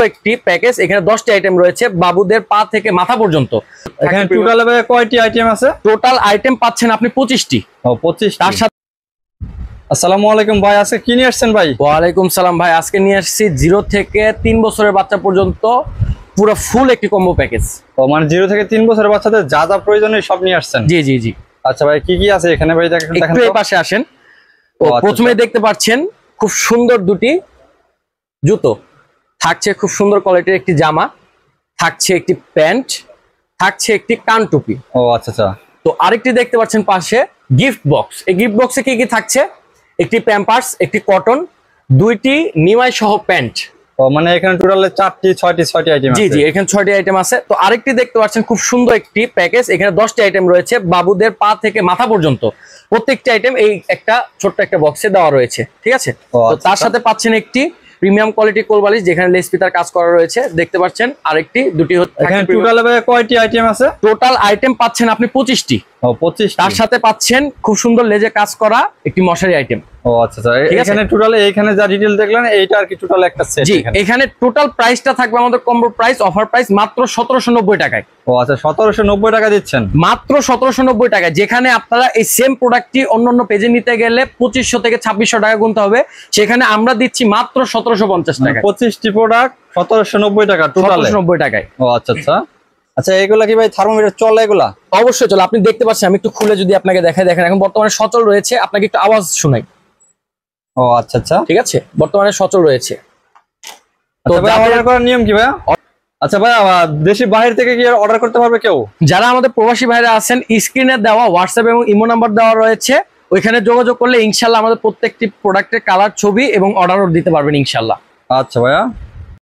একটি প্যাকেজ, এখানে 10টি আইটেম রয়েছে বাবুদের পা থেকে মাথা পর্যন্ত। এখানে টোটাল কয়টি আইটেম আছে? টোটাল আইটেম পাচ্ছেন আপনি 25টি। ও 25। তার সাথে আসসালামু আলাইকুম ভাই, আজকে কি নিয়ে আসছেন ভাই? ওয়ালাইকুম সালাম ভাই, আজকে নিয়ে আসছি 0 থেকে 3 বছরের বাচ্চা পর্যন্ত পুরো ফুল একটি কম্বো প্যাকেজ। ও মানে 0 থেকে 3 বছরের বাচ্চাদের যা যা প্রয়োজনীয় সব নিয়ে আসছেন? জি জি জি। আচ্ছা ভাই, কি কি আছে এখানে ভাই? দেখেন একটু এই পাশে আসেন। ও প্রথমে দেখতে পাচ্ছেন খুব সুন্দর দুটি জুতো, থাকছে খুব সুন্দর কোয়ালিটির একটি জামা, থাকছে একটি প্যান্ট, থাকছে একটি কান টুপি। ও আচ্ছা আচ্ছা। তো আরেকটি দেখতে পাচ্ছেন পাশে গিফট বক্স। এই গিফট বক্সে কি কি থাকছে? একটি প্যাম্পার্স, একটি কটন, 2টি নিমাই সহ প্যান্ট। ও মানে এখানে টোটাল 4টি 6টি আইটেম আছে। জি জি, এখানে 6টি আইটেম আছে। তো আরেকটি দেখতে পাচ্ছেন খুব সুন্দর একটি প্যাকেজ, এখানে 10টি আইটেম রয়েছে বাবুদের পা থেকে মাথা পর্যন্ত। প্রত্যেকটি আইটেম এই একটা ছোট্ট একটা বক্সে দেওয়া রয়েছে, ঠিক আছে? তো তার সাথে পাচ্ছেন একটি প্রিমিয়াম কোয়ালিটি কোলবালিশ, যেখানে লেস ফিতার কাজ করা রয়েছে দেখতে পাচ্ছেন। আরেকটি দুটি এখানে টোটাল কয়টি আইটেম আছে? টোটাল আইটেম পাচ্ছেন আপনি 25টি। ও 25। তার সাথে পাচ্ছেন খুব সুন্দর লেজে কাজ করা একটি মশারি আইটেম। ও আচ্ছা আচ্ছা। এখানে টোটাল এখানে যা ডিটেইল দেখলেন এইটা আর কি টোটাল একটা সেট। জি, এখানে টোটাল প্রাইসটা থাকবে আমাদের কম্বো প্রাইস, অফার প্রাইস মাত্র 1790 টাকায়। ও আচ্ছা, 1790 টাকা দিচ্ছেন? মাত্র 1790 টাকায়, যেখানে আপনারা এই সেম প্রোডাক্টটি অন্যান্য পেজে নিতে গেলে 2500 থেকে 2600 টাকা গুনতে হবে, সেখানে আমরা দিচ্ছি মাত্র 1750 টাকা। 25টি প্রোডাক্ট 1790 টাকা টোটাল 1790 টাকায়। ও আচ্ছা আচ্ছা। আচ্ছা, এগুলা কি ভাই থার্মোমিটার চলে? এগুলা অবশ্যই চলে, আপনি দেখতে পাচ্ছেন। আমি একটু খুলে যদি আপনাকে দেখাই, দেখেন এখন বর্তমানে সচল রয়েছে, আপনাকে একটু আওয়াজ শোনাই। ও আচ্ছা আচ্ছা, ঠিক আছে, বর্তমানে সচল রয়েছে। তো ভাই অর্ডার করার নিয়ম কি ভাই? আচ্ছা ভাই, দেশের বাইরে থেকে কি অর্ডার করতে পারবে কেউ? যারা আমাদের প্রবাসী ভাইরা আছেন, স্ক্রিনে দেওয়া হোয়াটসঅ্যাপ এবং ইমো নাম্বার দেওয়া রয়েছে, ওইখানে যোগাযোগ করলে ইনশাল্লাহ আমাদের প্রত্যেকটি প্রোডাক্টের কালার, ছবি এবং অর্ডারও দিতে পারবেন ইনশাল্লাহ। আচ্ছা ভাইয়া।